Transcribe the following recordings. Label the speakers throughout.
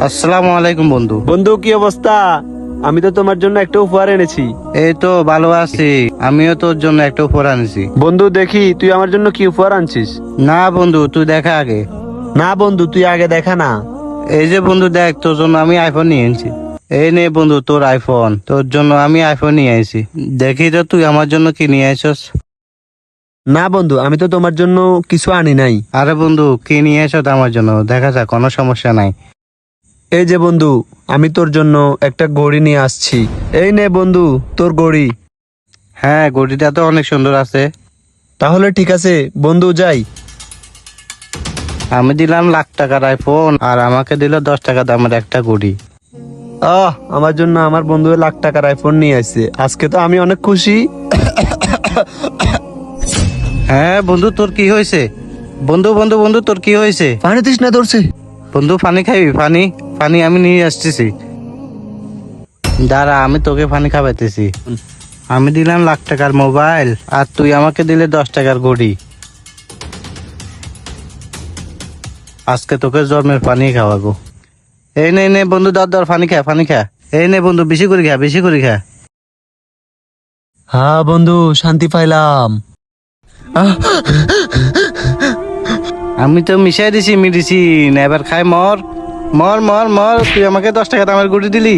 Speaker 1: আসসালামু আলাইকুম বন্ধু।
Speaker 2: বন্ধু কি অবস্থা? আমি তো তোমার জন্য একটা উপহার এনেছি।
Speaker 1: এই তো ভালো আছি, আমিও তোর জন্য একটা উপহার আনছি।
Speaker 2: বন্ধু দেখি তুই আমার জন্য কি উপহার আনছিস।
Speaker 1: না বন্ধু, তুই দেখা আগে।
Speaker 2: না বন্ধু তুই আগে দেখা না।
Speaker 1: এই যে বন্ধু দেখ, তোর জন্য আমি আইফোন নিয়ে এনেছি। এই নে বন্ধু তোর আইফোন, তোর জন্য আমি আইফোন নিয়ে আইছি। দেখি তো তুই আমার জন্য কি নিয়ে আইছস।
Speaker 2: না বন্ধু আমি তো তোমার জন্য কিছু আনি নাই।
Speaker 1: আরে বন্ধু কি নিয়ে আইছস আমার জন্য, দেখা যাক, কোনো সমস্যা নাই।
Speaker 2: এই যে বন্ধু আমি তোর জন্য একটা ঘড়ি নিয়ে আসছি। এই নে বন্ধু তোর ঘড়ি।
Speaker 1: হ্যাঁ, ঘড়িটা তো অনেক সুন্দর আছে।
Speaker 2: তাহলে ঠিক আছে বন্ধু যাই।
Speaker 1: আমি দিলাম লাখ টাকার আইফোন, আর আমাকে দিল 10 টাকা দামের একটা ঘড়ি।
Speaker 2: আমার জন্য আমার বন্ধু লাখ টাকার আইফোন নিয়ে আসছে, আজকে তো আমি অনেক খুশি।
Speaker 1: হ্যাঁ বন্ধু, তোর কি হয়েছে? বন্ধু বন্ধু বন্ধু, তোর কি হয়েছে?
Speaker 2: পানি তৃষ্ণা ধরছে।
Speaker 1: বন্ধু পানি খাবি? পানি পানি আমি নিয়ে আসতেছি, দাঁড়া আমি তোকে পানি খাওয়াইতেছি। আমি দিলাম লাখ টাকার মোবাইল, আর তুই আমাকে দিলে 10 টাকার ঘড়ি। আজকে তোকে জন্মের পানি খাওয়াবো। এই নে নে বন্ধু, দর পানি খা, পানি খা। এই নে বন্ধু, বেশি করে খা, বেশি করে খা।
Speaker 2: হ্যাঁ বন্ধু শান্তি পাইলাম।
Speaker 1: আমি তো মিশাই দিছি মেডিসিন, এবার খাই মর। মর মর মর, তুই আমাকে 10 টাকা দামের ঘড়ি দিলি।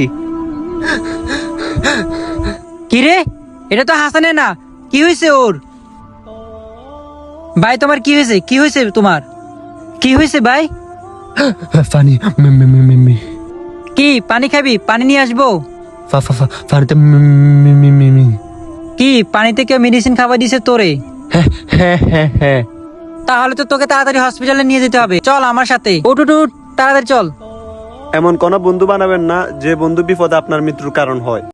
Speaker 3: কি রে, এটা তো হাসানে না। কি হয়েছে ওর? ভাই তোমার কি হয়েছে? কি হয়েছে তোমার? কি হয়েছে ভাই?
Speaker 2: পানি
Speaker 3: কি পানি খাবি? পানি নিয়ে আসবো?
Speaker 2: পানিতে
Speaker 3: কি পানিতে কেউ মেডিসিন খাবার দিছে তোরে?
Speaker 2: হ্যাঁ।
Speaker 3: তাহলে তো তোকে তাড়াতাড়ি হসপিটালে নিয়ে যেতে হবে। চল আমার সাথে, উঠ উঠ উঠ, তাড়াতাড়ি চল।
Speaker 2: এমন কোন বন্ধু বানাবেন না যে বন্ধু বিপদে আপনার মৃত্যুর কারণ হয়।